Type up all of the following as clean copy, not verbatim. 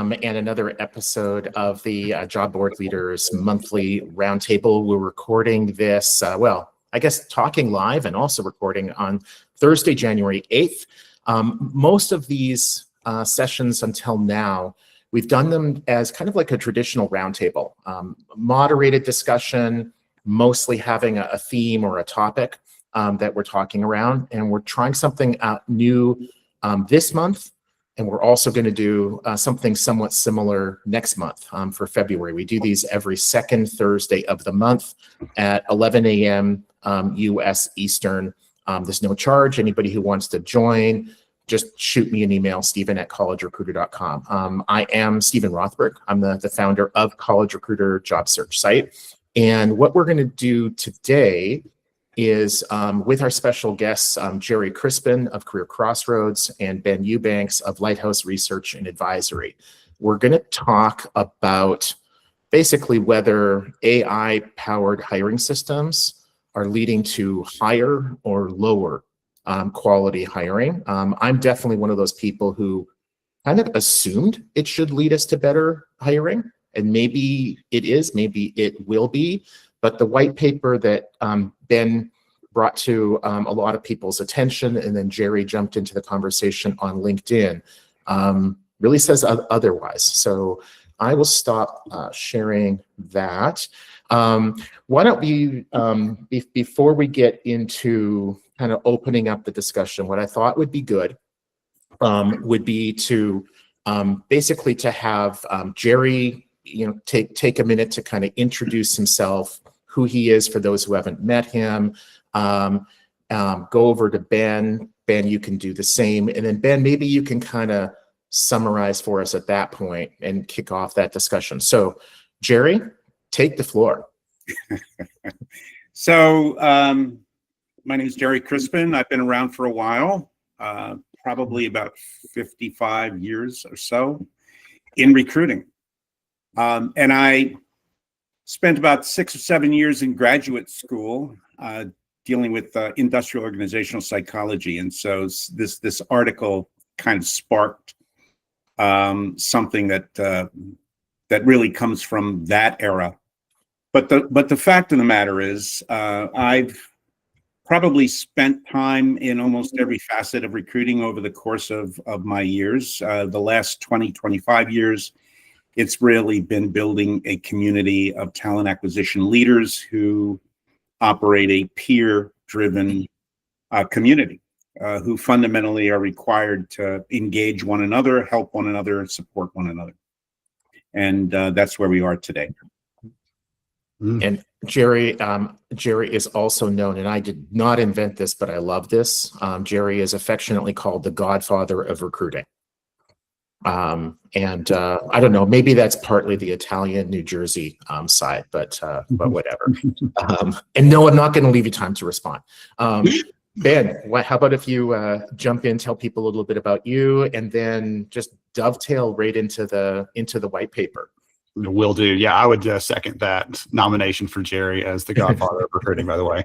and another episode of the Job Board Leaders Monthly Roundtable. We're recording this, I guess talking live and also recording on Thursday, January 8th. Most of these sessions until now, we've done them as kind of like a traditional roundtable, moderated discussion, mostly having a theme or a topic that we're talking around. And we're trying something out new this month. And we're also going to do something somewhat similar next month for February. We do these every second Thursday of the month at 11 a.m. US Eastern. There's no charge. Anybody who wants to join, just shoot me an email, Stephen@collegerecruiter.com. I am Stephen Rothberg. I'm the founder of College Recruiter Job Search Site. And what we're going to do today is with our special guests, Gerry Crispin of Career Crossroads and Ben Eubanks of Lighthouse Research and Advisory. We're going to talk about basically whether AI-powered hiring systems are leading to higher or lower quality hiring. I'm definitely one of those people who kind of assumed it should lead us to better hiring, and maybe it is, maybe it will be. But the white paper that Ben brought to a lot of people's attention, and then Gerry jumped into the conversation on LinkedIn, really says otherwise. So I will stop sharing that. Why don't we, before we get into kind of opening up the discussion, what I thought would be good would be to basically to have Gerry, take a minute to kind of introduce himself, who he is for those who haven't met him. Go over to Ben. Ben, you can do the same. And then Ben, maybe you can kind of summarize for us at that point and kick off that discussion. So Gerry, take the floor. So my name is Gerry Crispin. I've been around for a while, probably about 55 years or so in recruiting. And I spent about 6 or 7 years in graduate school dealing with industrial organizational psychology. And so this article kind of sparked something that really comes from that era. But the fact of the matter is, I've probably spent time in almost every facet of recruiting over the course of my years. The last 20, 25 years, it's really been building a community of talent acquisition leaders who operate a peer-driven community, who fundamentally are required to engage one another, help one another, and support one another. And that's where we are today. And Gerry is also known, and I did not invent this, but I love this. Gerry is affectionately called the godfather of recruiting. I don't know, maybe that's partly the Italian New Jersey side, but whatever. And no, I'm not going to leave you time to respond. Ben, how about if you jump in, tell people a little bit about you, and then just dovetail right into the white paper. Will do. Yeah, I would second that nomination for Gerry as the godfather of recruiting, by the way.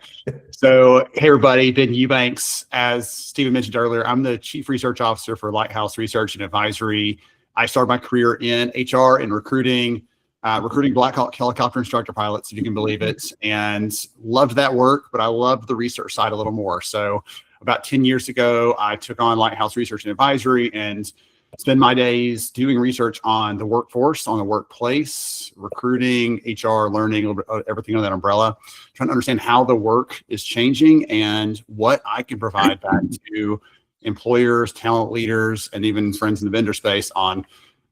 So, hey, everybody, Ben Eubanks. As Stephen mentioned earlier, I'm the Chief Research Officer for Lighthouse Research and Advisory. I started my career in HR and recruiting Black Hawk helicopter instructor pilots, if you can believe it, and loved that work, but I loved the research side a little more. So about 10 years ago, I took on Lighthouse Research and Advisory and spend my days doing research on the workforce, on the workplace, recruiting, HR, learning, everything on that umbrella, trying to understand how the work is changing and what I can provide back to employers, talent leaders, and even friends in the vendor space on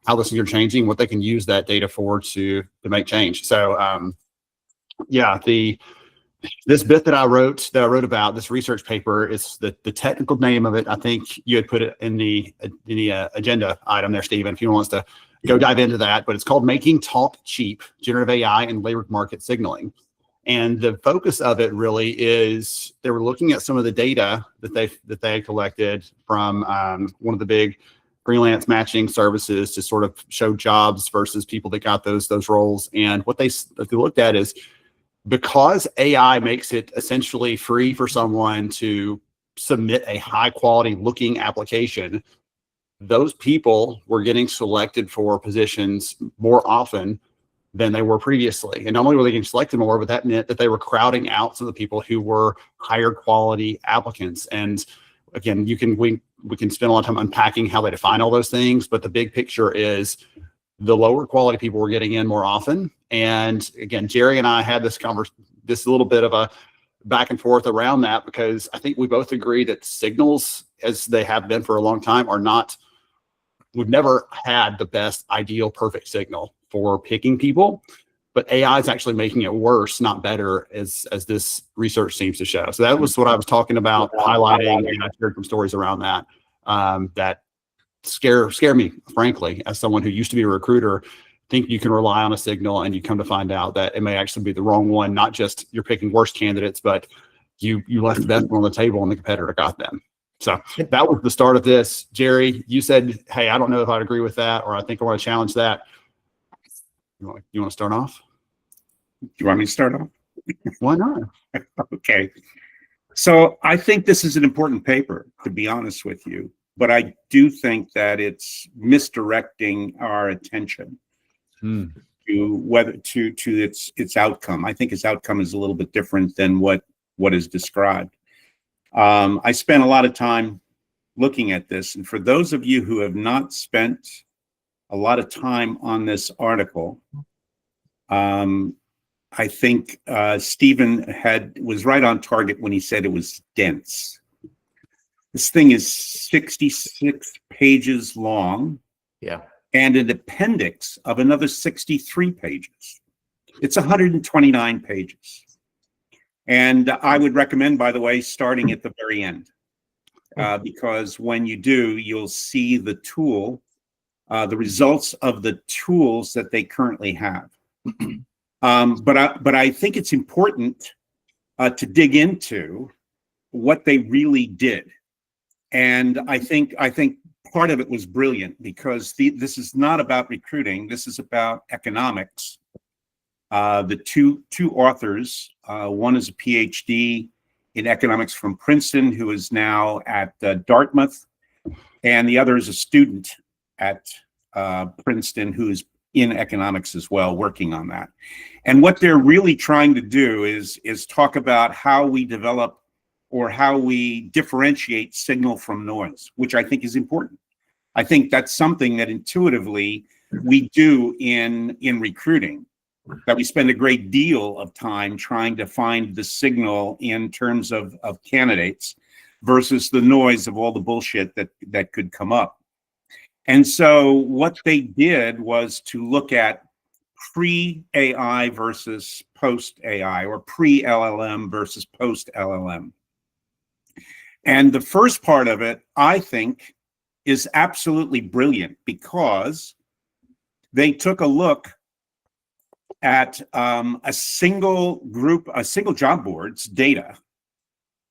how those things are changing, what they can use that data for to make change. So this bit that I wrote about, this research paper, is the technical name of it. I think you had put it in the agenda item there, Stephen, if you wants to go dive into that. But it's called Making Talk Cheap: Generative AI and Labor Market Signaling. And the focus of it really is they were looking at some of the data that they collected from one of the big freelance matching services to sort of show jobs versus people that got those roles. And what they looked at is, because AI makes it essentially free for someone to submit a high quality looking application, those people were getting selected for positions more often than they were previously. And not only were they getting selected more, but that meant that they were crowding out some of the people who were higher quality applicants. And again, we can spend a lot of time unpacking how they define all those things, but the big picture is the lower quality people were getting in more often. And again, Gerry and I had this little bit of a back and forth around that, because I think we both agree that signals, as they have been for a long time, we've never had the best ideal perfect signal for picking people, but AI is actually making it worse, not better, as this research seems to show. So that was what I was talking about, highlighting, and I shared some stories around that, that scare me, frankly, as someone who used to be a recruiter. Think you can rely on a signal, and you come to find out that it may actually be the wrong one. Not just you're picking worse candidates, but you left the best one on the table and the competitor got them. So that was the start of this. Gerry, you said, hey, I don't know if I'd agree with that, or I think I want to challenge that. You want to start off? Do you want me to start off? Why not? Okay. So I think this is an important paper, to be honest with you, but I do think that it's misdirecting our attention to its outcome. I think its outcome is a little bit different than what is described. I spent a lot of time looking at this, and for those of you who have not spent a lot of time on this article, I think Stephen was right on target when he said it was dense. This thing is 66 pages long. Yeah. And an appendix of another 63 pages. It's 129 pages. And I would recommend, by the way, starting at the very end, because when you do, you'll see the the results of the tools that they currently have. But I think it's important to dig into what they really did. And I think part of it was brilliant, because this is not about recruiting. This is about economics. The two authors, one is a PhD in economics from Princeton, who is now at Dartmouth, and the other is a student at Princeton who is in economics as well, working on that. And what they're really trying to do is talk about how we develop, or how we differentiate signal from noise, which I think is important. I think that's something that intuitively we do in recruiting, that we spend a great deal of time trying to find the signal in terms of candidates versus the noise of all the bullshit that could come up. And so what they did was to look at pre-AI versus post-AI, or pre-LLM versus post-LLM. And the first part of it, I think, is absolutely brilliant, because they took a look at a single job board's data,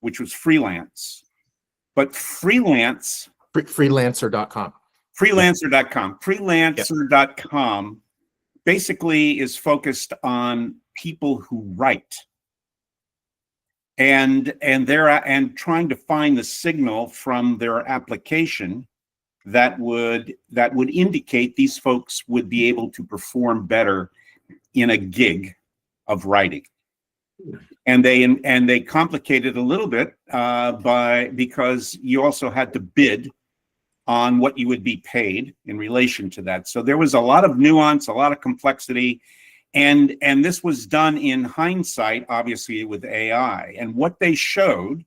which was freelance, but Freelancer.com. Freelancer.com basically is focused on people who write, and trying to find the signal from their application that would indicate these folks would be able to perform better in a gig of writing. And they complicated a little bit because you also had to bid on what you would be paid in relation to that. So there was a lot of nuance, a lot of complexity, and this was done in hindsight, obviously, with AI. And what they showed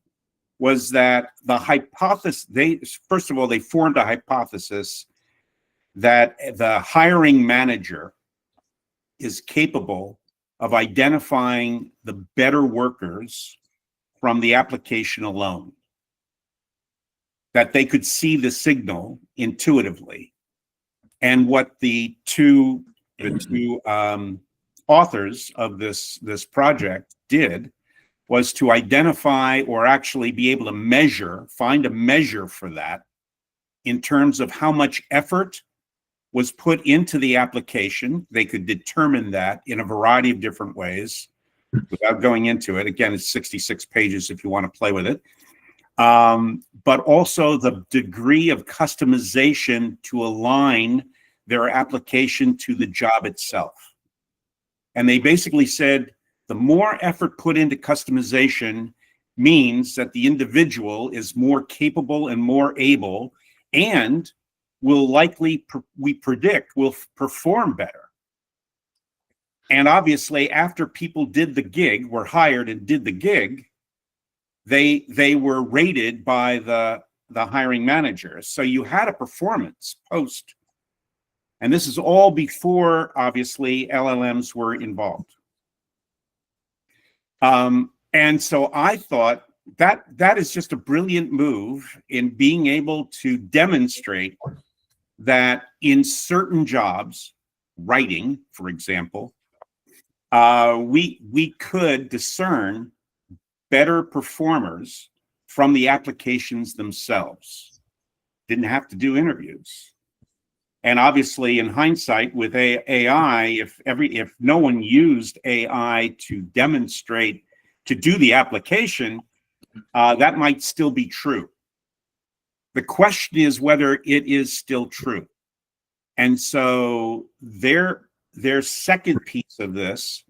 was that the hypothesis, first of all, they formed a hypothesis that the hiring manager is capable of identifying the better workers from the application alone, that they could see the signal intuitively. And what the two authors of this project did was to identify, or actually be able to find a measure for that in terms of how much effort was put into the application. They could determine that in a variety of different ways without going into it. Again, it's 66 pages if you want to play with it. but also the degree of customization to align their application to the job itself. And they basically said the more effort put into customization means that the individual is more capable and more able, and will likely, we predict, will perform better. And obviously, after people did the gig, were hired and did the gig, they were rated by the hiring managers. So you had a performance post. And this is all before, obviously, LLMs were involved. And so I thought that is just a brilliant move in being able to demonstrate that in certain jobs, writing, for example, we could discern better performers from the applications themselves. Didn't have to do interviews. And obviously, in hindsight, with AI, if no one used AI to demonstrate, to do the application, that might still be true. The question is whether it is still true. And so their second piece of this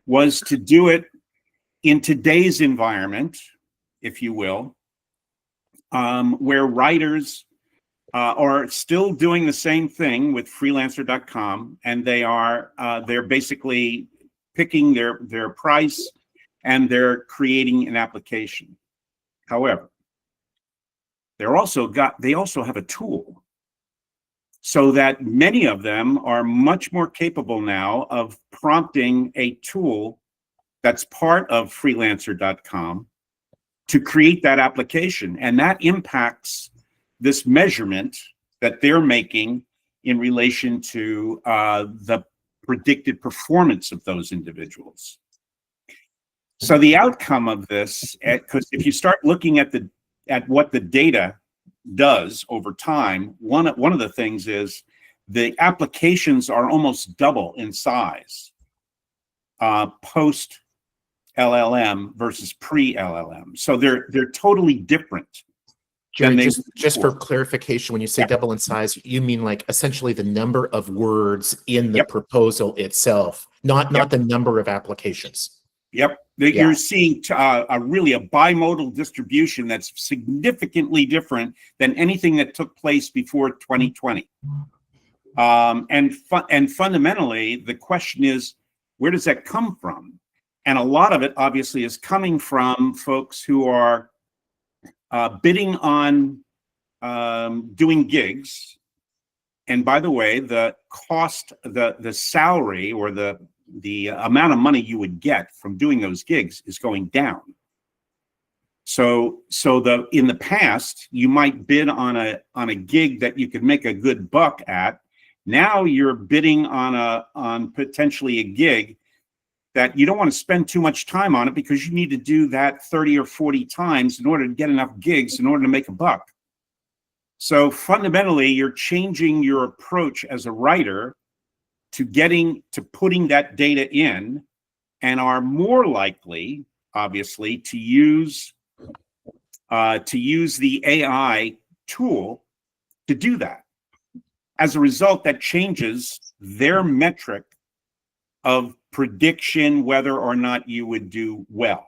was to do it in today's environment, if you will, where writers are still doing the same thing with freelancer.com, and they're basically picking their price and they're creating an application. However, they also have a tool, so that many of them are much more capable now of prompting a tool that's part of freelancer.com to create that application. And that impacts this measurement that they're making in relation to the predicted performance of those individuals. So the outcome of this, because if you start looking at what the data does over time, one of the things is the applications are almost double in size post LLM versus pre LLM. So they're totally different. Gerry, just for clarification, when you say double in size, you mean like essentially the number of words in the proposal itself, not the number of applications. Yep. You're seeing really a bimodal distribution that's significantly different than anything that took place before 2020. And fundamentally, the question is, where does that come from? And a lot of it obviously is coming from folks who are bidding on doing gigs. And by the way, the cost, the salary, or the amount of money you would get from doing those gigs is going down. So in the past, you might bid on a gig that you could make a good buck at. Now you're bidding on potentially a gig that you don't want to spend too much time on it, because you need to do that 30 or 40 times in order to get enough gigs in order to make a buck. So fundamentally, you're changing your approach as a writer to putting that data in, and are more likely, obviously, to use the AI tool to do that. As a result, that changes their metric of prediction whether or not you would do well.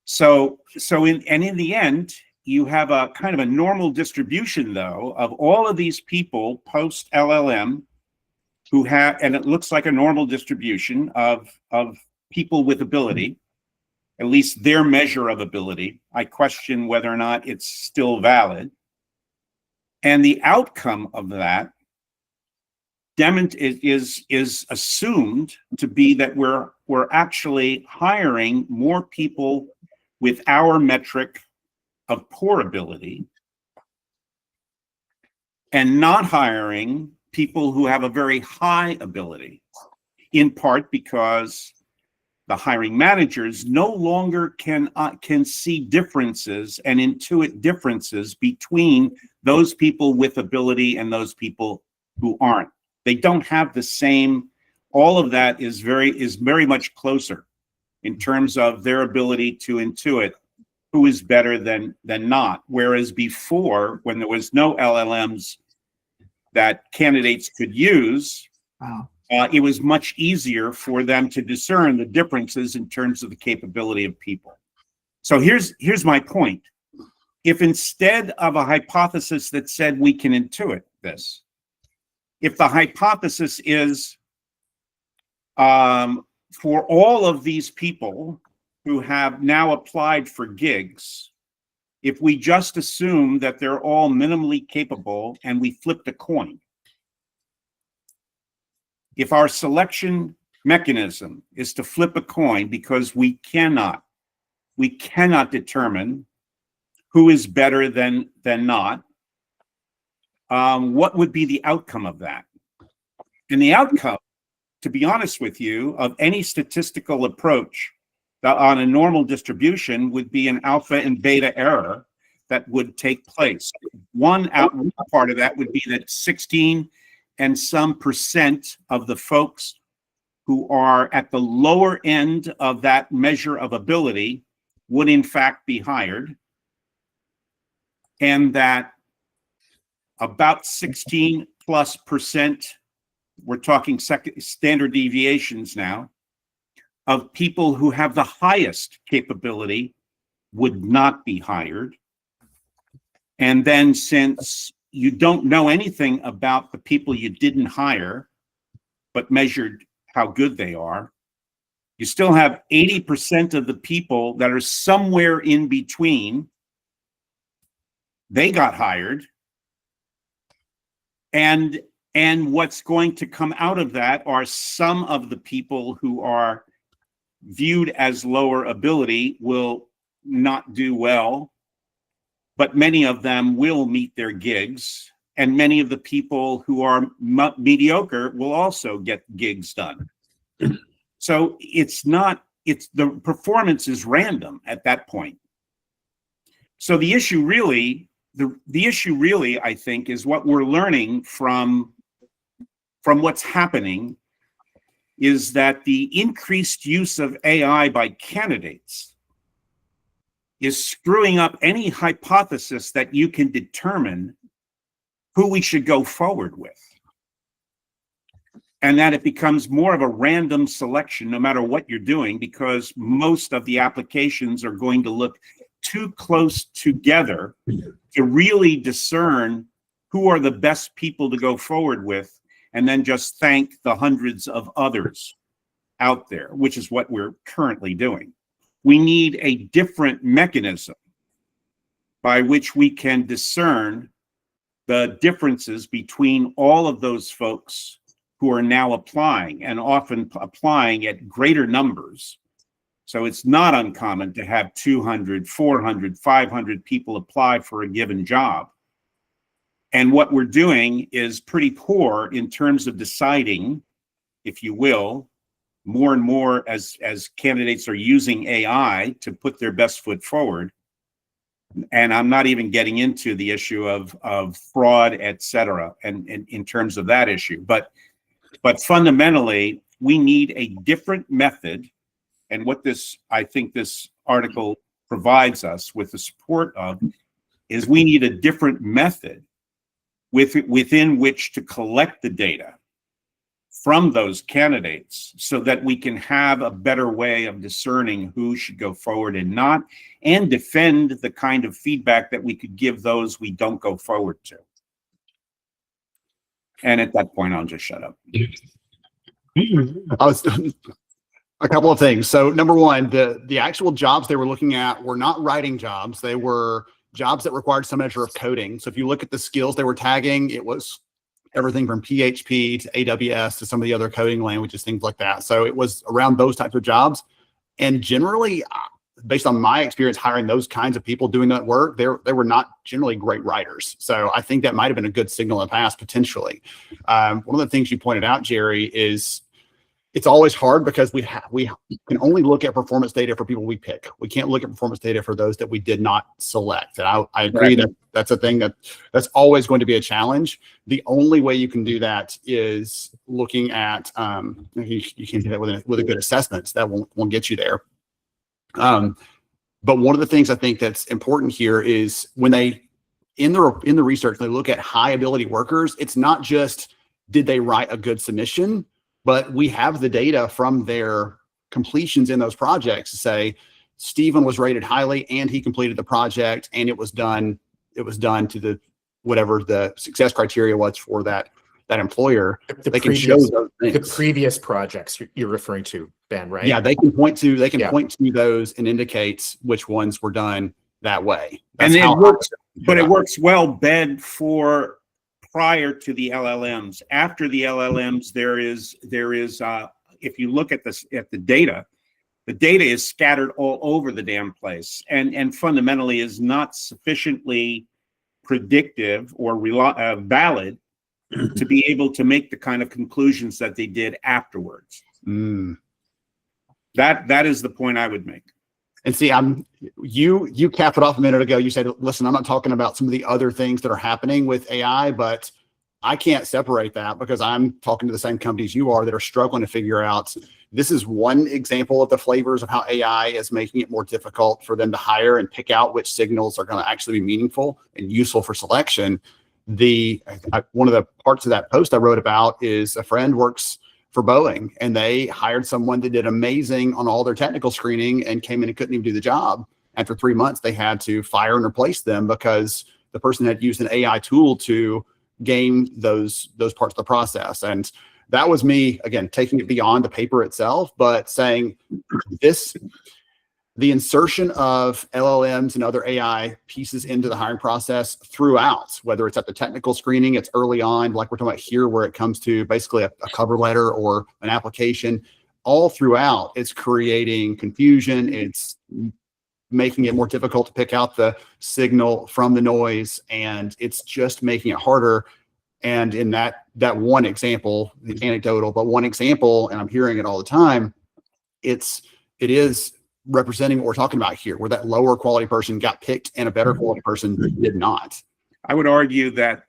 So in the end, you have a kind of a normal distribution, though, of all of these people post LLM who have, and it looks like a normal distribution of people with ability, at least their measure of ability. I question whether or not it's still valid. And the outcome of that is assumed to be that we're actually hiring more people with our metric of poor ability, and not hiring people who have a very high ability, in part because the hiring managers no longer can see differences and intuit differences between those people with ability and those people who aren't. They don't have the same. All of that is very much closer in terms of their ability to intuit who is better than not. Whereas before, when there was no LLMs that candidates could use, it was much easier for them to discern the differences in terms of the capability of people. So here's my point. If instead of a hypothesis that said we can intuit this, if the hypothesis is for all of these people who have now applied for gigs, if we just assume that they're all minimally capable and we flipped a coin, if our selection mechanism is to flip a coin because we cannot determine who is better than not, what would be the outcome of that? And the outcome, to be honest with you, of any statistical approach on a normal distribution would be an alpha and beta error that would take place. One part of that would be that 16 and some % of the folks who are at the lower end of that measure of ability would in fact be hired, and that about 16+%, we're talking standard deviations now, of people who have the highest capability would not be hired. And then, since you don't know anything about the people you didn't hire, but measured how good they are, you still have 80% of the people that are somewhere in between. They got hired. And what's going to come out of that are some of the people who are viewed as lower ability will not do well, but many of them will meet their gigs, and many of the people who are mediocre will also get gigs done. So the performance is random at that point. So the issue really, I think, is what we're learning from what's happening is that the increased use of AI by candidates is screwing up any hypothesis that you can determine who we should go forward with. And that it becomes more of a random selection no matter what you're doing, because most of the applications are going to look too close together to really discern who are the best people to go forward with, and then just thank the hundreds of others out there, which is what we're currently doing. We need a different mechanism by which we can discern the differences between all of those folks who are now applying, and often applying at greater numbers. So it's not uncommon to have 200, 400, 500 people apply for a given job. And what we're doing is pretty poor in terms of deciding, if you will, more and more as candidates are using AI to put their best foot forward. And I'm not even getting into the issue of fraud, et cetera, and in terms of that issue. But fundamentally, we need a different method. And what I think this article provides us with the support of is we need a different method within which to collect the data from those candidates so that we can have a better way of discerning who should go forward and not, and defend the kind of feedback that we could give those we don't go forward to. And at that point, I'll just shut up. A couple of things. So number one, the actual jobs they were looking at were not writing jobs. They were jobs that required some measure of coding. So if you look at the skills they were tagging, it was everything from PHP to AWS to some of the other coding languages, things like that. So it was around those types of jobs. And generally, based on my experience hiring those kinds of people doing that work, they were not generally great writers. So I think that might have been a good signal in the past, potentially. One of the things you pointed out, Gerry, is it's always hard because we can only look at performance data for people we pick. We can't look at performance data for those that we did not select. And I agree that that's a thing that's always going to be a challenge. The only way you can do that is looking at you can do that with a good assessment. That won't get you there. But one of the things I think that's important here is when they, in the research, they look at high ability workers, it's not just, did they write a good submission, but we have the data from their completions in those projects to say, Stephen was rated highly and he completed the project and it was done to the, whatever the success criteria was for that employer. They can show those things. The previous projects you're referring to, Ben, right? Yeah, they can point to those and indicate which ones were done that way. And it works, but it works well, Ben, for prior to the LLMs. After the LLMs, there is if you look at the data is scattered all over the damn place, and fundamentally is not sufficiently predictive or valid to be able to make the kind of conclusions that they did afterwards. That is the point I would make. And see, you capped it off a minute ago. You said, listen, I'm not talking about some of the other things that are happening with AI, but I can't separate that because I'm talking to the same companies you are that are struggling to figure out. This is one example of the flavors of how AI is making it more difficult for them to hire and pick out which signals are going to actually be meaningful and useful for selection. One of the parts of that post I wrote about is a friend works for Boeing, and they hired someone that did amazing on all their technical screening and came in and couldn't even do the job. After 3 months, they had to fire and replace them because the person had used an AI tool to game those parts of the process. And that was me, again, taking it beyond the paper itself, but saying the insertion of LLMs and other AI pieces into the hiring process throughout, whether it's at the technical screening, it's early on, like we're talking about here, where it comes to basically a cover letter or an application, all throughout, it's creating confusion. It's making it more difficult to pick out the signal from the noise, and it's just making it harder. And in that one example, the anecdotal, but one example, and I'm hearing it all the time, it is representing what we're talking about here, where that lower quality person got picked and a better quality person did not. I would argue that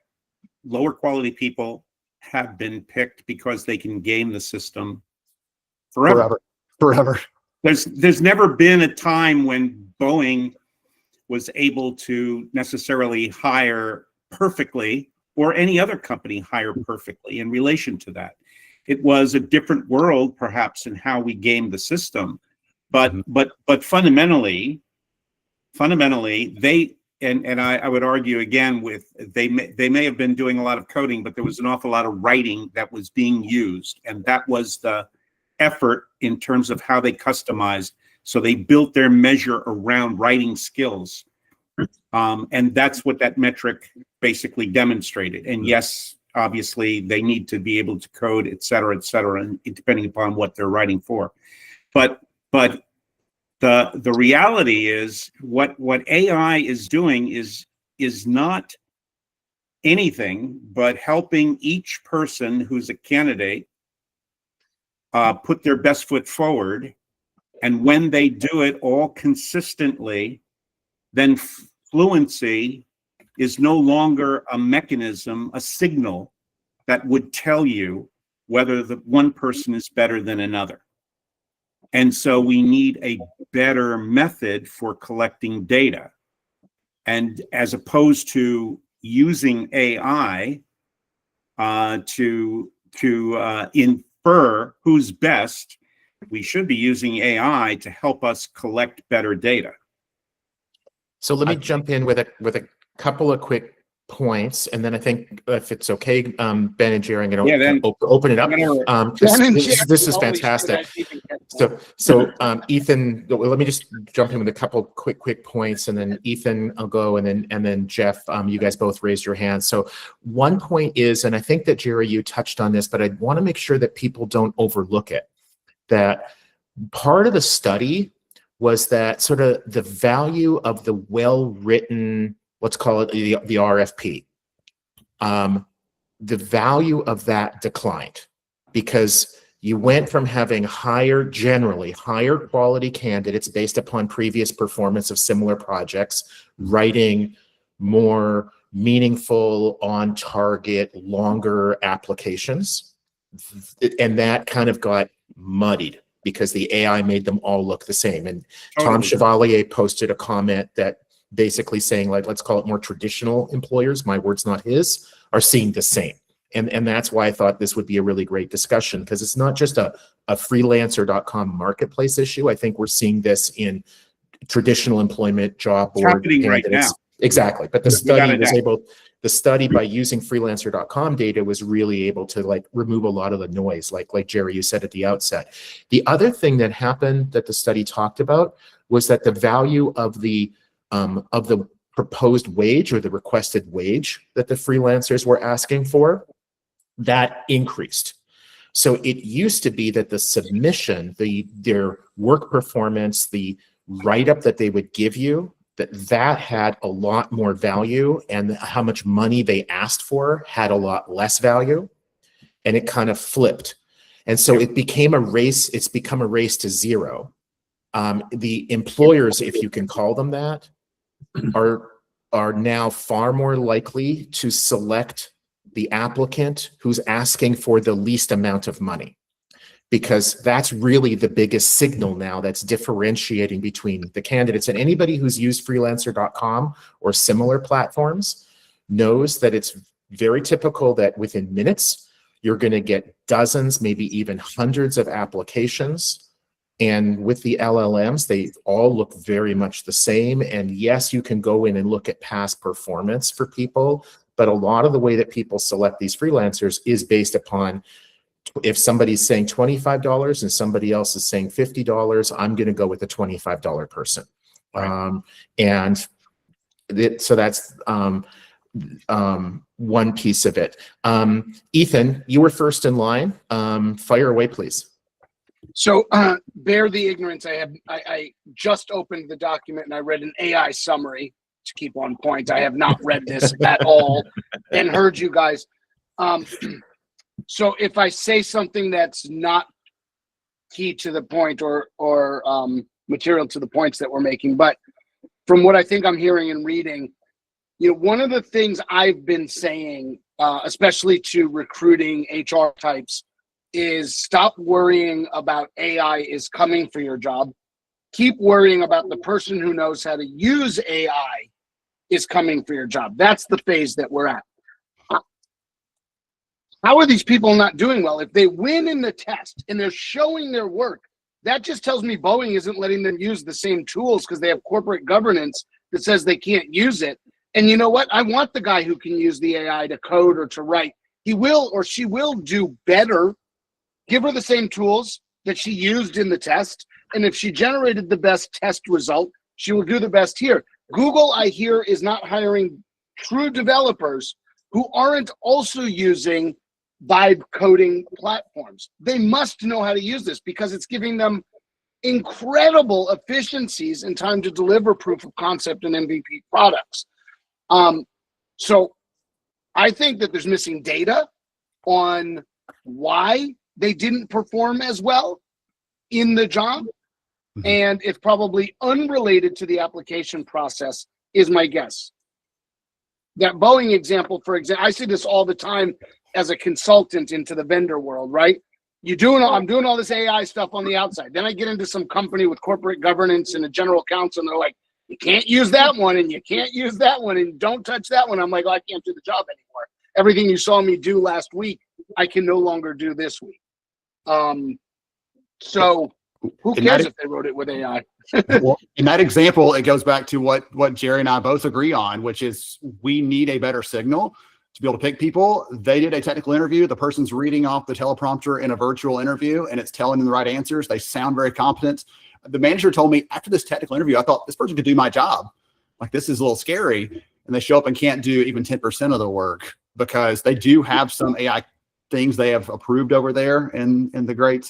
lower quality people have been picked because they can game the system forever. There's never been a time when Boeing was able to necessarily hire perfectly, or any other company hire perfectly in relation to that. It was a different world, perhaps, in how we game the system. But fundamentally, they and I would argue again with they may have been doing a lot of coding, but there was an awful lot of writing that was being used, and that was the effort in terms of how they customized. So they built their measure around writing skills, and that's what that metric basically demonstrated. And yes, obviously they need to be able to code, et cetera, and depending upon what they're writing for, but the reality is what AI is doing is not anything but helping each person who's a candidate put their best foot forward. And when they do it all consistently, then fluency is no longer a mechanism, a signal that would tell you whether the one person is better than another. And so we need a better method for collecting data. And as opposed to using AI to infer who's best, we should be using AI to help us collect better data. So let me jump in with a couple of quick points, and then I think if it's okay, Ben and Gerry, I'm going to open it up. This is fantastic. So Ethan, let me just jump in with a couple quick points, and then Ethan, I'll go, and then Jeff, you guys both raised your hands. So one point is, and I think that Gerry, you touched on this, but I want to make sure that people don't overlook it, that part of the study was that sort of the value of the well-written, let's call it the RFP, the value of that declined because you went from having generally higher quality candidates based upon previous performance of similar projects, writing more meaningful, on target, longer applications. And that kind of got muddied because the AI made them all look the same. And Tom Totally. Chevalier posted a comment that basically saying, like, let's call it more traditional employers, my words, not his, are seeing the same. And that's why I thought this would be a really great discussion, because it's not just a freelancer.com marketplace issue. I think we're seeing this in traditional employment, job It's board happening right candidates. now. Exactly. But the Without study a was doubt. able, the study by using freelancer.com data was really able to like remove a lot of the noise, like Gerry, you said at the outset. The other thing that happened that the study talked about was that the value of the proposed wage or the requested wage that the freelancers were asking for, that increased. So it used to be that the submission, their work performance, the write-up that they would give you, that had a lot more value, and how much money they asked for had a lot less value, and it kind of flipped. And so it became a race. It's become a race to zero. The employers, if you can call them that, are now far more likely to select the applicant who's asking for the least amount of money, because that's really the biggest signal now that's differentiating between the candidates. And anybody who's used freelancer.com or similar platforms knows that it's very typical that within minutes, you're going to get dozens, maybe even hundreds of applications. And with the LLMs, they all look very much the same. And yes, you can go in and look at past performance for people, but a lot of the way that people select these freelancers is based upon, if somebody's saying $25 and somebody else is saying $50, I'm going to go with the $25 person. Right. So that's one piece of it. Ethan, you were first in line. Fire away, please. So bear the ignorance. I just opened the document and I read an AI summary to keep on point. I have not read this at all and heard you guys. So if I say something that's not key to the point or material to the points that we're making, but from what I think I'm hearing and reading, one of the things I've been saying, especially to recruiting HR types, is stop worrying about AI is coming for your job. Keep worrying about the person who knows how to use AI is coming for your job. That's the phase that we're at. How are these people not doing well? If they win in the test and they're showing their work, that just tells me Boeing isn't letting them use the same tools because they have corporate governance that says they can't use it. And you know what? I want the guy who can use the AI to code or to write. He will or she will do better. Give her the same tools that she used in the test. And if she generated the best test result, she will do the best here. Google, I hear, is not hiring true developers who aren't also using vibe coding platforms. They must know how to use this because it's giving them incredible efficiencies in time to deliver proof of concept and MVP products. So I think that there's missing data on why they didn't perform as well in the job. And it's probably unrelated to the application process is my guess. That Boeing example, for example, I see this all the time as a consultant into the vendor world, right? I'm doing all this AI stuff on the outside. Then I get into some company with corporate governance and a general counsel, and they're like, you can't use that one, and you can't use that one, and don't touch that one. I'm like, oh, I can't do the job anymore. Everything you saw me do last week, I can no longer do this week. So who cares if they wrote it with AI? Well, in that example, it goes back to what Gerry and I both agree on, which is we need a better signal to be able to pick people. They did a technical interview. The person's reading off the teleprompter in a virtual interview, and it's telling them the right answers. They sound very competent. The manager told me after this technical interview, I thought this person could do my job. Like, this is a little scary. And they show up and can't do even 10% of the work because they do have some AI things they have approved over there in the great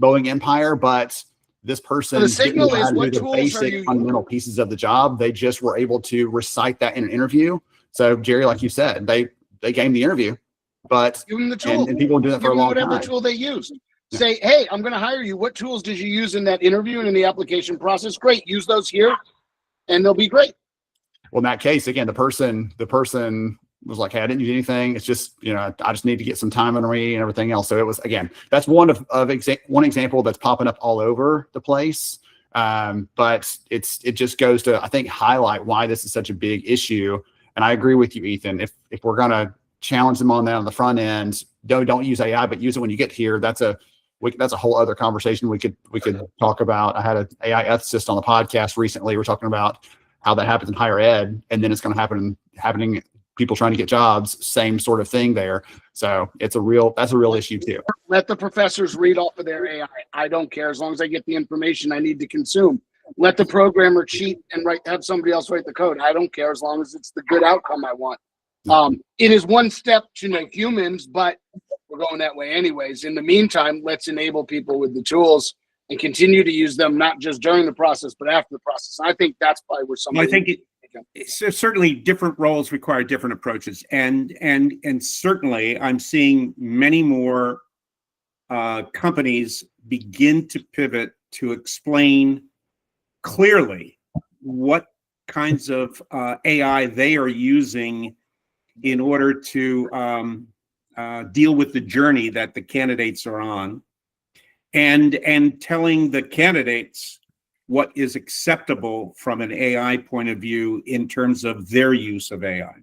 Boeing empire. But this person, so the signal didn't know is how to what do the tools basic are you fundamental pieces of the job. They just were able to recite that in an interview. So Gerry, like you said, they gamed the interview, but give them the tool. And people do that for a long whatever time. Tool they used. Say, hey, I'm going to hire you. What tools did you use in that interview and in the application process? Great, use those here, and they'll be great. Well, in that case, again, the person was like, hey, I didn't use anything. It's just, I just need to get some time under me and everything else. So it was, again, that's one one example that's popping up all over the place. But it just goes to, I think, highlight why this is such a big issue. And I agree with you, Ethan. If we're going to challenge them on that on the front end, don't use AI, but use it when you get here. That's a whole other conversation we could talk about. I had an AI ethicist on the podcast recently. We're talking about how that happens in higher ed, and then it's going to happening people trying to get jobs, same sort of thing there. So that's a real issue too. Let the professors read off of their AI. I don't care as long as I get the information I need to consume. Let the programmer cheat and have somebody else write the code. I don't care as long as it's the good outcome I want. It is one step to know humans, but we're going that way anyways. In the meantime, let's enable people with the tools and continue to use them, not just during the process, but after the process. I think that's probably where somebody. I think certainly different roles require different approaches, and certainly I'm seeing many more companies begin to pivot to explain clearly what kinds of AI they are using in order to deal with the journey that the candidates are on, and telling the candidates what is acceptable from an AI point of view in terms of their use of AI.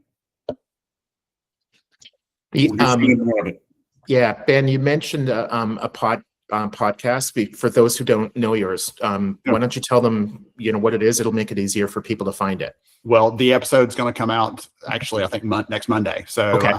Yeah, Ben, you mentioned a podcast. For those who don't know yours, why don't you tell them what it is? It'll make it easier for people to find it. Well, the episode's going to come out actually, I think next Monday. So okay.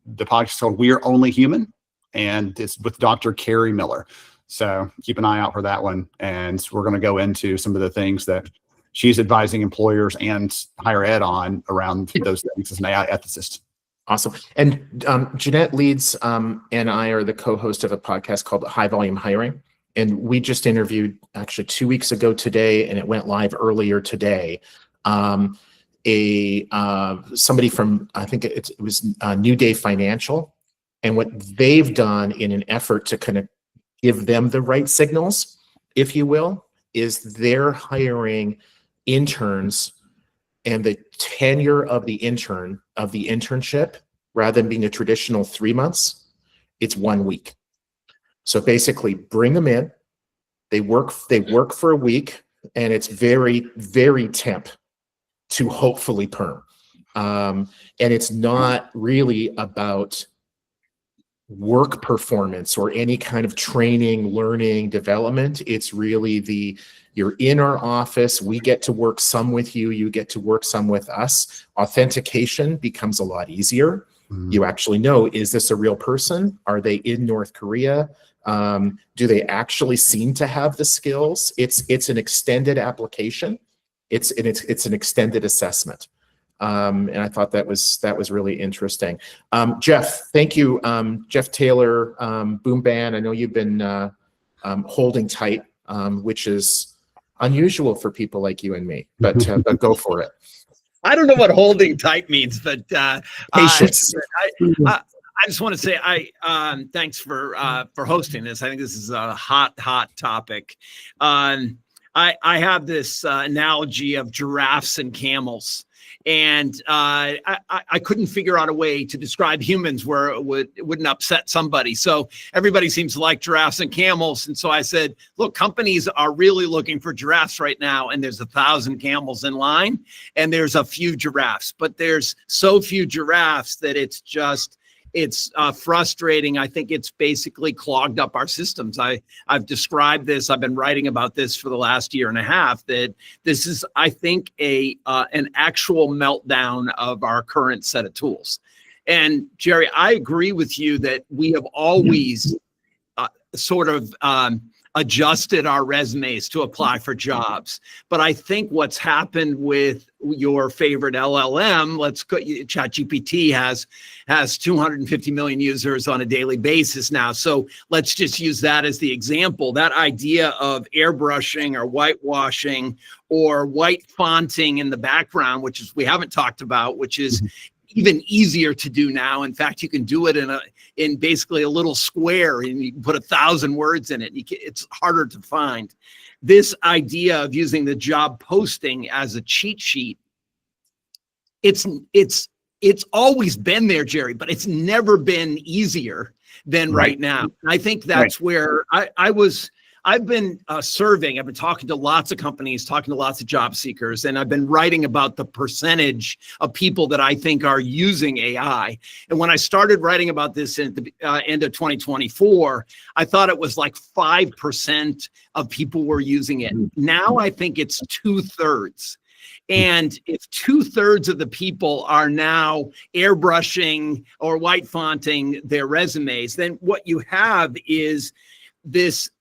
The podcast is called "We're Only Human," and it's with Dr. Carrie Miller. So keep an eye out for that one. And we're going to go into some of the things that she's advising employers and higher ed on around those things as an AI ethicist. Awesome. And Jeanette Leeds and I are the co-host of a podcast called High Volume Hiring. And we just interviewed actually 2 weeks ago today, and it went live earlier today. Somebody from, I think it was New Day Financial. And what they've done in an effort to kind of give them the right signals, if you will, is they're hiring interns, and the tenure of the internship, rather than being a traditional 3 months, it's 1 week. So basically bring them in, they work for a week, and it's very, very temp to hopefully perm. And it's not really about work performance or any kind of training, learning, development. It's really you're in our office, we get to work some with you, you get to work some with us. Authentication becomes a lot easier. Mm-hmm. You actually know, is this a real person? Are they in North Korea? Do they actually seem to have the skills? It's an extended application. It's an extended assessment. And I thought that was really interesting. Jeff, thank you. Jeff Taylor, Boom Band. I know you've been holding tight, which is unusual for people like you and me, but go for it. I don't know what holding tight means, but patience. I just want to say thanks for hosting this. I think this is a hot topic. I have this analogy of giraffes and camels. And I couldn't figure out a way to describe humans where it wouldn't upset somebody. So everybody seems to like giraffes and camels. And so I said, look, companies are really looking for giraffes right now. And there's 1,000 camels in line, and there's a few giraffes. But there's so few giraffes that it's frustrating. I think it's basically clogged up our systems. I've described this. I've been writing about this for the last year and a half, that this is, I think, an actual meltdown of our current set of tools. And Gerry, I agree with you that we have always sort of adjusted our resumes to apply for jobs. But I think what's happened with your favorite LLM, ChatGPT has 250 million users on a daily basis now. So let's just use that as the example. That idea of airbrushing or whitewashing or white fonting in the background, which is we haven't talked about, which is even easier to do now. In fact, you can do it in basically a little square, and you can put 1,000 words in it. It's harder to find. This idea of using the job posting as a cheat sheet, it's it's always been there, Gerry, but it's never been easier than right now. And I think that's where I've been surveying. I've been talking to lots of companies, talking to lots of job seekers, and I've been writing about the percentage of people that I think are using AI. And when I started writing about this at the end of 2024, I thought it was like 5% of people were using it. Now I think it's 2/3. And if 2/3 of the people are now airbrushing or white fonting their resumes, then what you have is this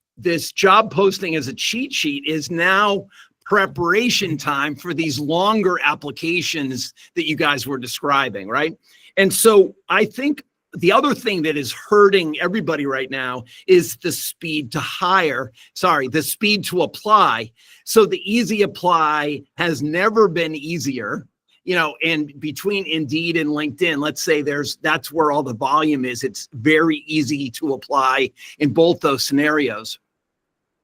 job posting as a cheat sheet is now preparation time for these longer applications that you guys were describing, right? And so I think the other thing that is hurting everybody right now is the speed to hire, the speed to apply. So the easy apply has never been easier, and between Indeed and LinkedIn, let's say that's where all the volume is. It's very easy to apply in both those scenarios.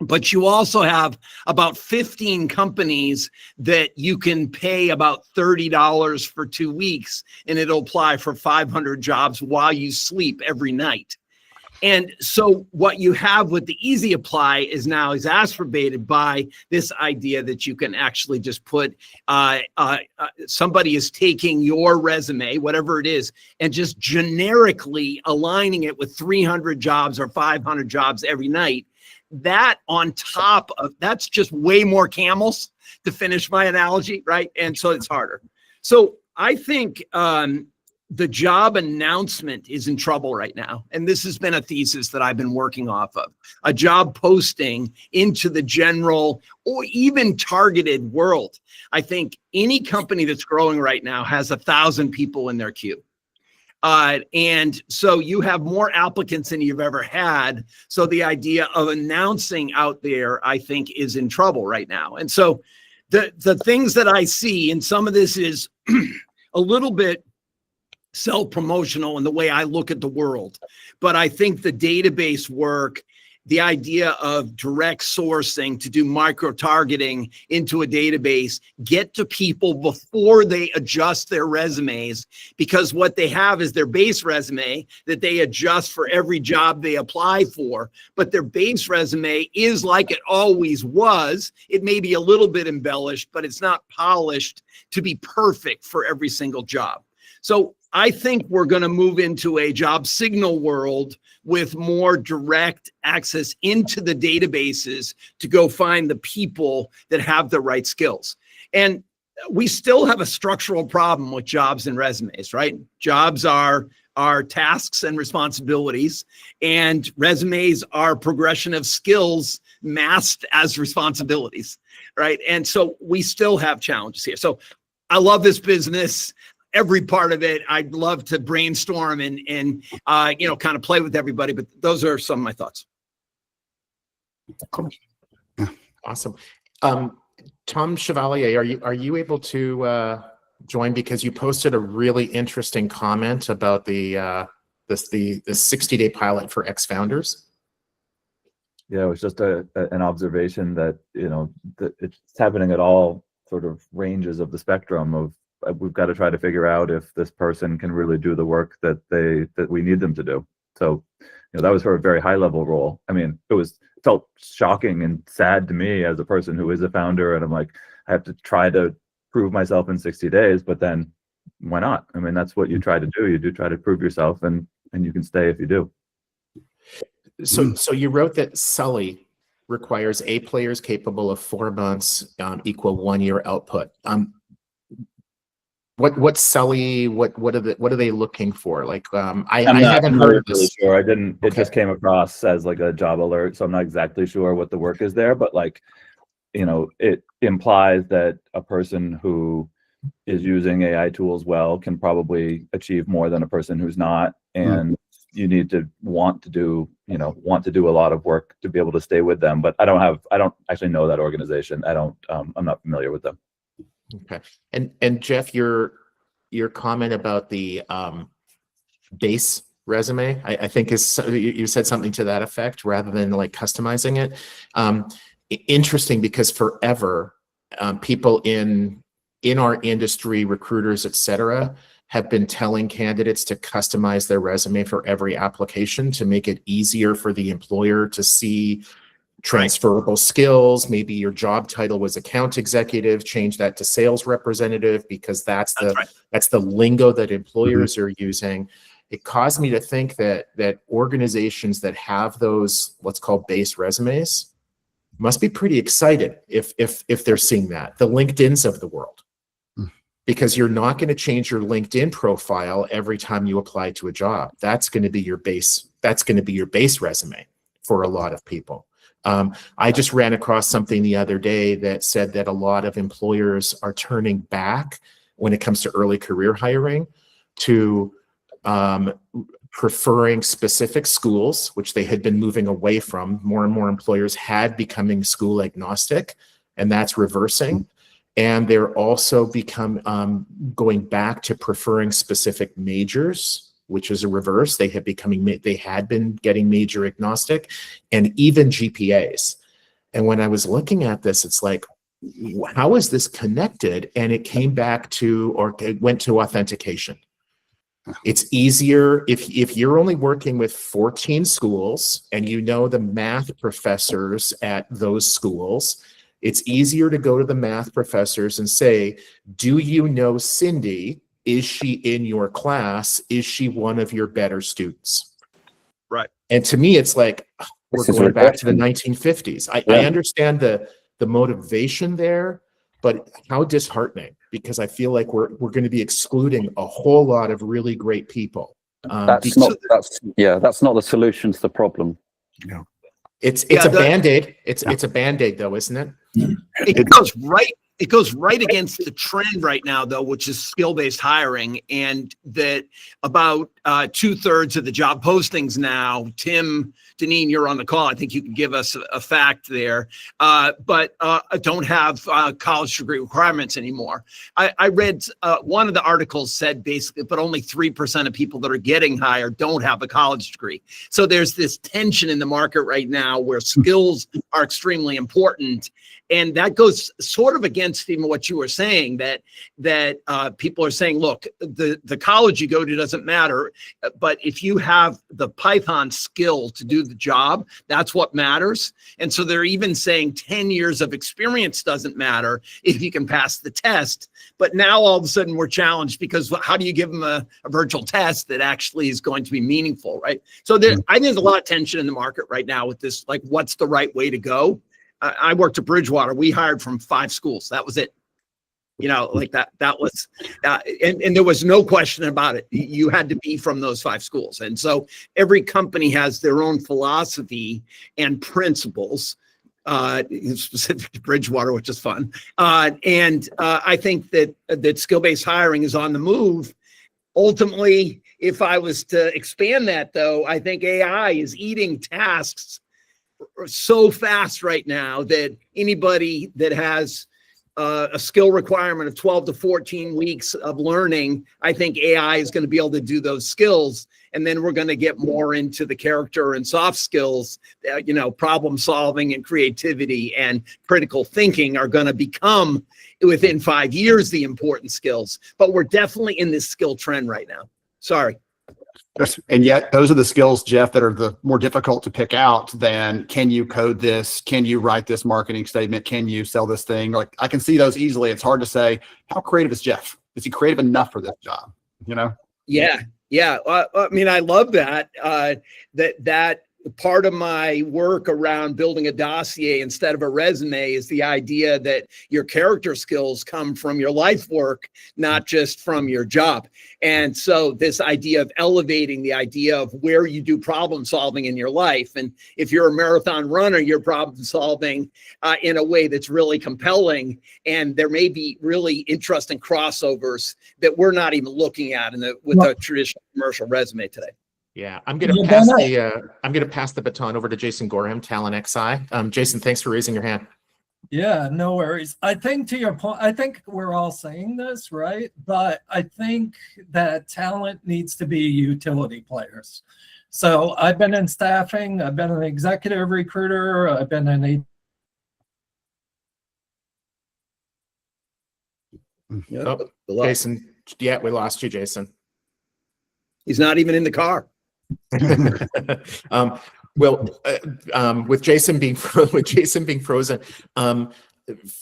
But you also have about 15 companies that you can pay about $30 for 2 weeks, and it'll apply for 500 jobs while you sleep every night. And so what you have with the easy apply is now exacerbated by this idea that you can actually just put, somebody is taking your resume, whatever it is, and just generically aligning it with 300 jobs or 500 jobs every night. That on top of, that's just way more camels, to finish my analogy, right? And so it's harder. So I think the job announcement is in trouble right now. And this has been a thesis that I've been working off of. A job posting into the general or even targeted world. I think any company that's growing right now has 1,000 people in their queue. And so you have more applicants than you've ever had. So the idea of announcing out there, I think, is in trouble right now. And so the things that I see, and some of this is a little bit self-promotional in the way I look at the world, but I think the database work, the idea of direct sourcing to do micro-targeting into a database, get to people before they adjust their resumes, because what they have is their base resume that they adjust for every job they apply for, but their base resume is like it always was. It may be a little bit embellished, but it's not polished to be perfect for every single job. So I think we're going to move into a job signal world with more direct access into the databases to go find the people that have the right skills. And we still have a structural problem with jobs and resumes, right? Jobs are tasks and responsibilities, and resumes are progression of skills masked as responsibilities, right? And so we still have challenges here. So I love this business. Every part of it, I'd love to brainstorm and kind of play with everybody, but those are some of my thoughts. Cool. Awesome. Tom Chevalier, are you able to join, because you posted a really interesting comment about the 60-day pilot for ex-founders? Yeah, it was just an observation that that it's happening at all sort of ranges of the spectrum of. We've got to try to figure out if this person can really do the work that we need them to do. So, that was for a very high level role. I mean, it felt shocking and sad to me as a person who is a founder, and I'm like, I have to try to prove myself in 60 days, but then why not? I mean, that's what you try to do. You do try to prove yourself, and you can stay if you do. So you wrote that Sully requires A players capable of 4 months equal 1 year output. What's Sully? What are they looking for? Like, I haven't heard of this. Really sure. I didn't. It Okay. just came across as like a job alert, so I'm not exactly sure what the work is there. But like, it implies that a person who is using AI tools well can probably achieve more than a person who's not, and you need to want to do a lot of work to be able to stay with them. But I don't actually know that organization. I'm not familiar with them. Okay. And Jeff, your comment about the base resume, I think you said something to that effect rather than like customizing it. Interesting, because forever people in our industry, recruiters, etc., have been telling candidates to customize their resume for every application to make it easier for the employer to see transferable skills. Maybe your job title was account executive, change that to sales representative, because that's the lingo that employers are using. It caused me to think that organizations that have those, what's called base resumes, must be pretty excited if they're seeing that. The LinkedIns of the world. Because you're not going to change your LinkedIn profile every time you apply to a job. That's going to be your base. That's going to be your base resume for a lot of people. I just ran across something the other day that said that a lot of employers are turning back when it comes to early career hiring to preferring specific schools, which they had been moving away from. More and more employers had becoming school agnostic, and that's reversing. And they're also going back to preferring specific majors, which is a reverse. they had been getting major agnostic, and even GPAs. And when I was looking at this, it's like, how is this connected? And it came back to, or it went to authentication. It's easier if you're only working with 14 schools and you know the math professors at those schools. It's easier to go to the math professors and say, do you know Cindy? Is she in your class? Is she one of your better students? Right. And to me, it's like, we're going back to the 1950s. I understand the motivation there, but how disheartening, because I feel like we're going to be excluding a whole lot of really great people. That's not the solution to the problem. No. It's a Band-Aid. It's a Band-Aid though, isn't it? It goes right against the trend right now, though, which is skill-based hiring, and that about 2/3 of the job postings now. Tim Deneen, you're on the call. I think you can give us a fact there, but don't have college degree requirements anymore. I read one of the articles said basically, but only 3% of people that are getting hired don't have a college degree. So there's this tension in the market right now where skills are extremely important. And that goes sort of against even what you were saying, that people are saying, look, the college you go to doesn't matter, but if you have the Python skill to do the job, that's what matters. And so they're even saying 10 years of experience doesn't matter if you can pass the test. But now all of a sudden we're challenged, because how do you give them a virtual test that actually is going to be meaningful, right? So I think there's a lot of tension in the market right now with this, like, what's the right way to go? I worked at Bridgewater. We hired from 5 schools. That was it. Like that was, and there was no question about it. You had to be from those 5 schools. And so every company has their own philosophy and principles, specific to Bridgewater, which is fun. And I think that skill-based hiring is on the move. Ultimately, if I was to expand that, though, I think AI is eating tasks so fast right now that anybody that has a skill requirement of 12 to 14 weeks of learning, I think AI is going to be able to do those skills. And then we're going to get more into the character and soft skills, problem solving and creativity and critical thinking are going to become, within 5 years, the important skills. But we're definitely in this skill trend right now. Sorry. And yet those are the skills, Jeff, that are the more difficult to pick out than, can you code this? Can you write this marketing statement? Can you sell this thing? Like, I can see those easily. It's hard to say, how creative is Jeff? Is he creative enough for this job? Yeah. I mean, I love that, that part of my work around building a dossier instead of a resume is the idea that your character skills come from your life work, not just from your job. And so this idea of elevating the idea of where you do problem solving in your life. And if you're a marathon runner, you're problem solving in a way that's really compelling. And there may be really interesting crossovers that we're not even looking at with a traditional commercial resume today. Yeah, I'm going to pass the baton over to Jason Gorham, Talent XI. Jason, thanks for raising your hand. Yeah, no worries. I think to your point, I think we're all saying this, right? But I think that talent needs to be utility players. So I've been in staffing, I've been an executive recruiter, I've been an Yeah, we lost you, Jason. He's not even in the car. With Jason being frozen,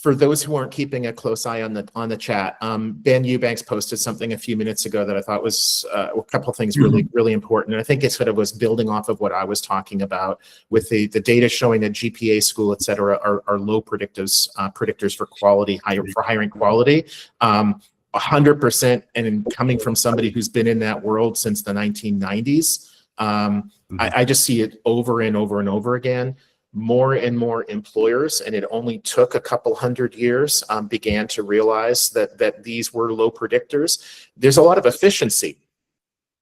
for those who aren't keeping a close eye on the chat, Ben Eubanks posted something a few minutes ago that I thought was a couple of things really important, and I think it sort of was building off of what I was talking about with the data showing that GPA, school, et cetera, are low predictors for quality, for hiring quality. 100%, and coming from somebody who's been in that world since the 1990s, I just see it over and over and over again. More and more employers, and it only took a couple hundred years, began to realize that these were low predictors. There's a lot of efficiency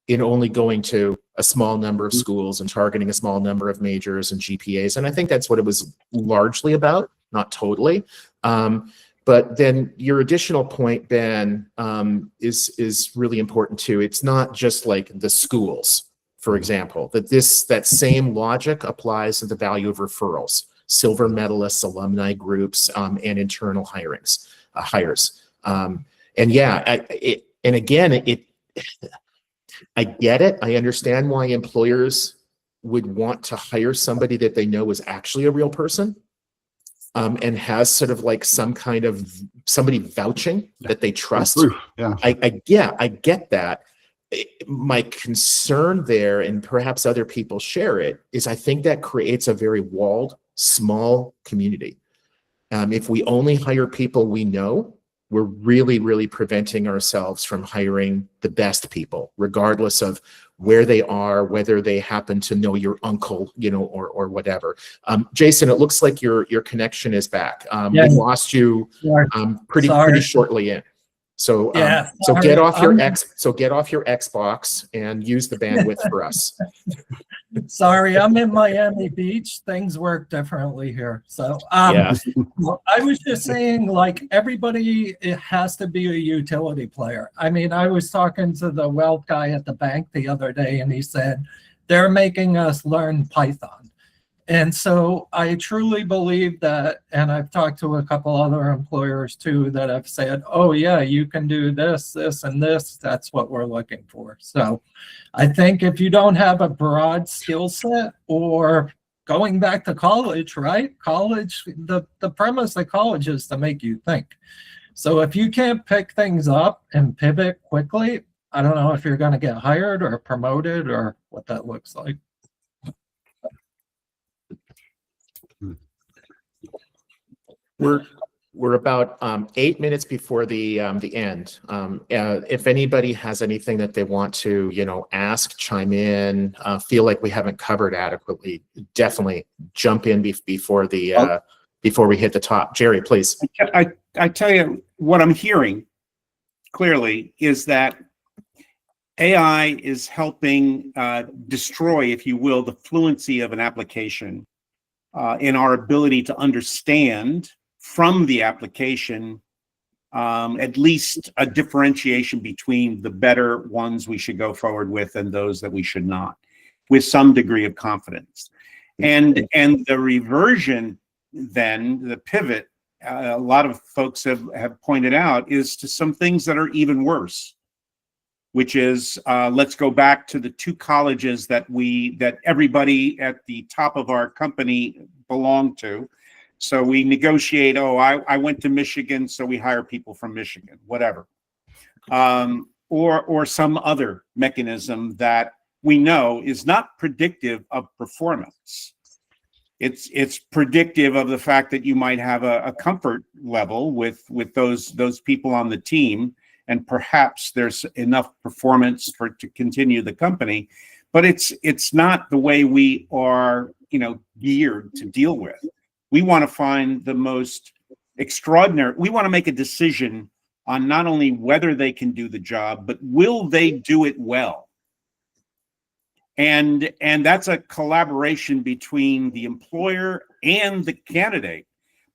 in only going to a small number of schools and targeting a small number of majors and GPAs, and I think that's what it was largely about, not totally. But then your additional point, Ben, is really important too. It's not just like the schools, for example, that same logic applies to the value of referrals, silver medalists, alumni groups, and internal hires. And yeah, I get it. I understand why employers would want to hire somebody that they know is actually a real person. And has sort of like some kind of somebody vouching that they trust. Yeah. I get that. My concern there, and perhaps other people share it, is I think that creates a very walled, small community. If we only hire people we know, we're really, really preventing ourselves from hiring the best people, regardless of where they are, whether they happen to know your uncle, or whatever. Jason, it looks like your connection is back. Yes. We lost you pretty shortly in. So get off your Xbox and use the bandwidth for us. Sorry, I'm in Miami Beach. Things work differently here. So well, I was just saying, like, everybody, it has to be a utility player. I mean, I was talking to the wealth guy at the bank the other day, and he said, they're making us learn Python. And so I truly believe that, and I've talked to a couple other employers too that have said, oh yeah, you can do this, this, and this. That's what we're looking for. So I think if you don't have a broad skill set, or going back to college, right? College, the premise of college is to make you think. So if you can't pick things up and pivot quickly, I don't know if you're going to get hired or promoted or what that looks like. We're about 8 minutes before the end. If anybody has anything that they want to, ask, chime in, feel like we haven't covered adequately, definitely jump in before we hit the top. Gerry, please. I tell you what I'm hearing clearly is that AI is helping destroy, if you will, the fluency of an application in our ability to understand from the application at least a differentiation between the better ones we should go forward with and those that we should not, with some degree of confidence. And the reversion, then the pivot, a lot of folks have pointed out, is to some things that are even worse, which is let's go back to the two colleges that everybody at the top of our company belonged to. So we negotiate, I went to Michigan, so we hire people from Michigan, whatever. Or some other mechanism that we know is not predictive of performance. It's predictive of the fact that you might have a comfort level with those people on the team, and perhaps there's enough performance to continue the company. But it's not the way we are, geared to deal with. We want to find the most extraordinary. We want to make a decision on not only whether they can do the job, but will they do it well? And that's a collaboration between the employer and the candidate.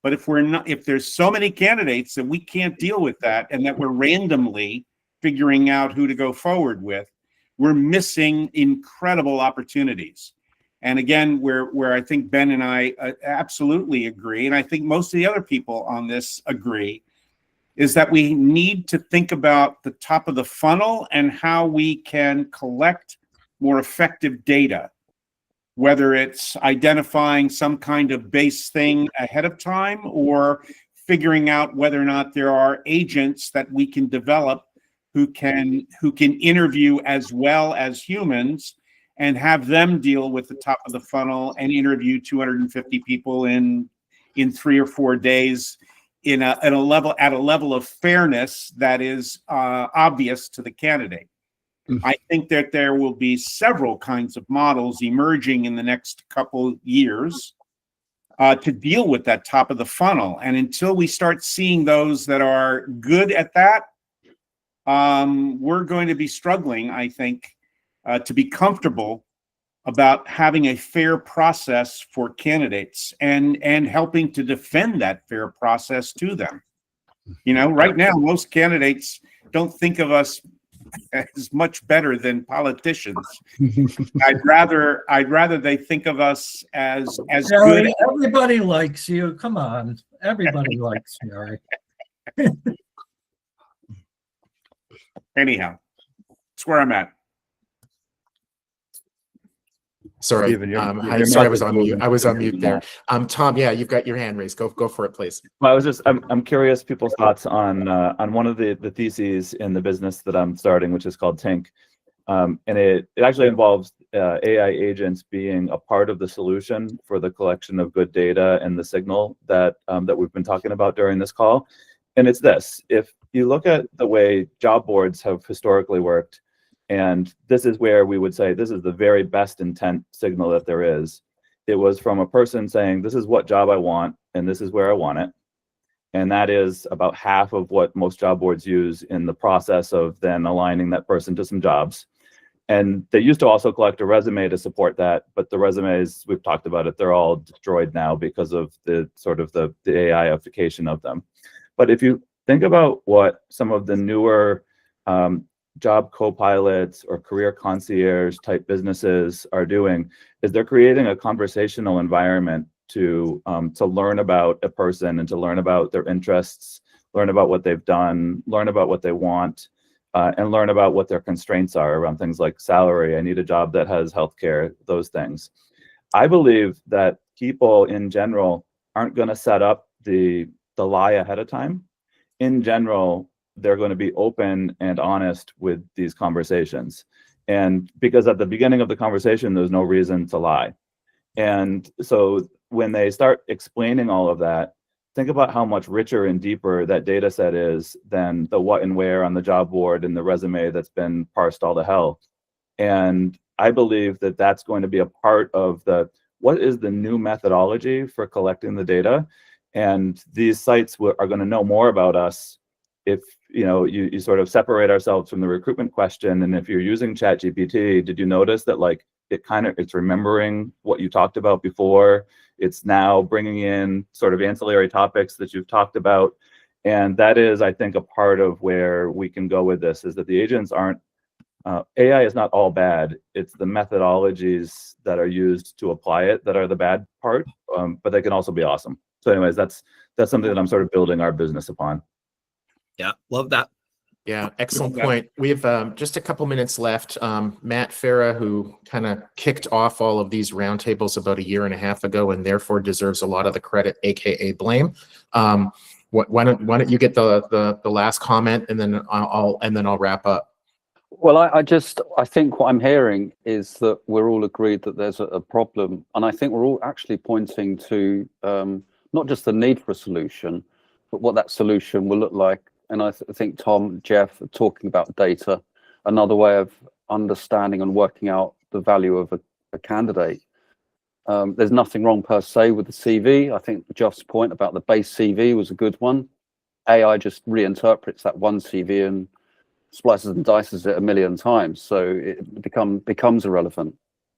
But if there's so many candidates that we can't deal with that, and that we're randomly figuring out who to go forward with, we're missing incredible opportunities. And again, where I think Ben and I absolutely agree, and I think most of the other people on this agree, is that we need to think about the top of the funnel and how we can collect more effective data, whether it's identifying some kind of base thing ahead of time or figuring out whether or not there are agents that we can develop who can interview as well as humans and have them deal with the top of the funnel and interview 250 people in 3 or 4 days at a level of fairness that is obvious to the candidate. I think that there will be several kinds of models emerging in the next couple years to deal with that top of the funnel. And until we start seeing those that are good at that, we're going to be struggling, I think, to be comfortable about having a fair process for candidates and helping to defend that fair process to them. You know, right now, most candidates don't think of us as much better than politicians. I'd rather they think of us as Gerry, good. everybody likes you. Come on. Everybody likes Gerry. Anyhow, that's where I'm at. Sorry, Stephen, you're sorry, I was not on mute. I was on mute there. Yeah. Tom, yeah, you've got your hand raised. Go for it, please. Well, I'm curious people's thoughts on one of the theses in the business that I'm starting, which is called Tink. And it actually involves AI agents being a part of the solution for the collection of good data and the signal that we've been talking about during this call. And it's this: if you look at the way job boards have historically worked, and this is where we would say this is the very best intent signal that there is. It was from a person saying, this is what job I want, and this is where I want it. And that is about half of what most job boards use in the process of then aligning that person to some jobs. And they used to also collect a resume to support that, but the resumes, we've talked about it, they're all destroyed now because of the sort of the AI-ification of them. But if you think about what some of the newer job co-pilots or career concierge type businesses are doing, is they're creating a conversational environment to learn about a person and to learn about their interests, learn about what they've done, learn about what they want, and learn about what their constraints are around things like salary. I need a job that has healthcare, those things. I believe that people in general aren't going to set up the lie ahead of time. In general, they're going to be open and honest with these conversations. And because at the beginning of the conversation, there's no reason to lie. And so when they start explaining all of that, think about how much richer and deeper that data set is than the what and where on the job board and the resume that's been parsed all to hell. And I believe that that's going to be a part of what is the new methodology for collecting the data. And these sites are going to know more about us if you sort of separate ourselves from the recruitment question. And if you're using ChatGPT, did you notice that like it's remembering what you talked about before? It's now bringing in sort of ancillary topics that you've talked about. And that is, I think, a part of where we can go with this, is that the agents aren't, AI is not all bad. It's the methodologies that are used to apply it that are the bad part, but they can also be awesome. So anyways, that's something that I'm sort of building our business upon. Yeah, love that. Yeah, excellent point. We have just a couple minutes left. Matt Farah, who kind of kicked off all of these roundtables about 1.5 years ago and therefore deserves a lot of the credit, aka blame. Why don't you get the last comment, and then I'll wrap up. Well, I think what I'm hearing is that we're all agreed that there's a problem, and I think we're all actually pointing to not just the need for a solution, but what that solution will look like. And I think Tom, Jeff are talking about data, another way of understanding and working out the value of a candidate. There's nothing wrong per se with the CV. I think Jeff's point about the base CV was a good one. AI just reinterprets that one CV and splices and dices it 1 million times, so it becomes irrelevant.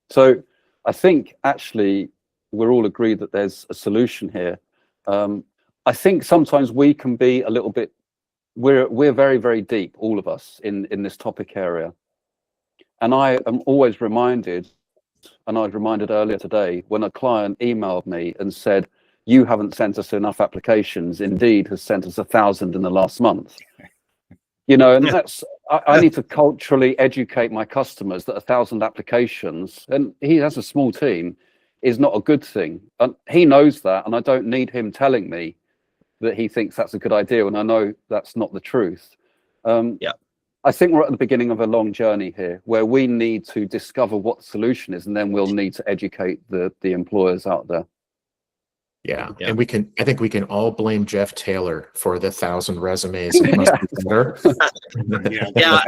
So I think actually we're all agreed that there's a solution here. I think sometimes we can be a little bit, we're very, very deep, all of us, in this topic area. And I am always reminded, and I was reminded earlier today, when a client emailed me and said, you haven't sent us enough applications. Indeed has sent us 1,000 in the last month. You know, and that's, I need to culturally educate my customers that 1,000 applications, and he has a small team, is not a good thing. And he knows that, and I don't need him telling me that he thinks that's a good idea, and I know that's not the truth. Yeah. I think we're at the beginning of a long journey here where we need to discover what the solution is, and then we'll need to educate the employers out there. Yeah. Yeah. And I think we can all blame Jeff Taylor for the 1,000 resumes. It must be better. Yeah.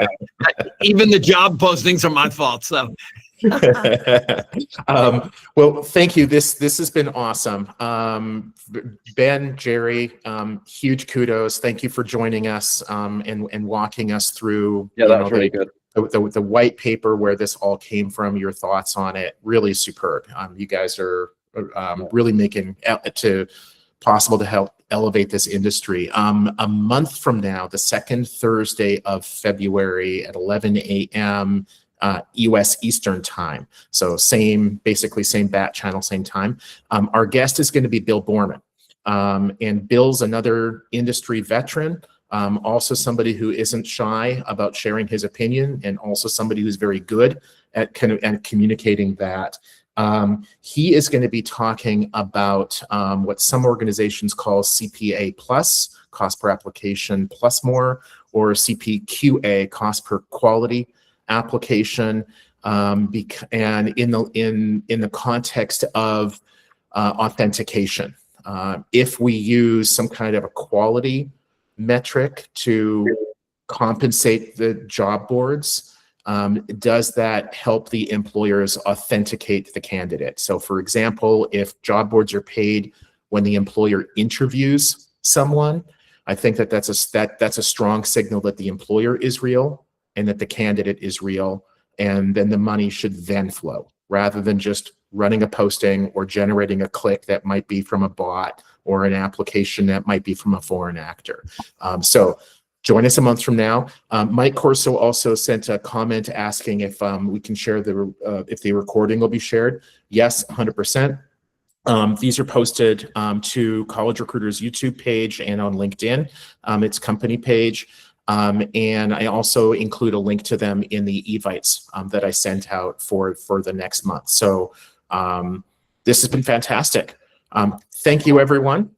Even the job postings are my fault. So well, thank you. This has been awesome. Ben, Gerry, huge kudos. Thank you for joining us and walking us through. Yeah, that was really good. The white paper where this all came from, your thoughts on it, really superb. You guys are really making it possible to help elevate this industry. A month from now, the second Thursday of February at 11 a.m. US Eastern time. So basically same bat channel, same time. Our guest is going to be Bill Borman. And Bill's another industry veteran, also somebody who isn't shy about sharing his opinion, and also somebody who's very good at communicating that. He is going to be talking about what some organizations call CPA plus, cost per application plus more, or CPQA, cost per quality application, and in the context of authentication. If we use some kind of a quality metric to compensate the job boards, does that help the employers authenticate the candidate? So for example, if job boards are paid when the employer interviews someone, I think that's a strong signal that the employer is real and that the candidate is real, and then the money should then flow, rather than just running a posting or generating a click that might be from a bot or an application that might be from a foreign actor. So join us a month from now. Mike Corso also sent a comment asking if we can share if the recording will be shared. Yes, 100%. These are posted to College Recruiter's YouTube page and on LinkedIn, its company page. And I also include a link to them in the evites that I sent out for the next month. So this has been fantastic. Thank you, everyone.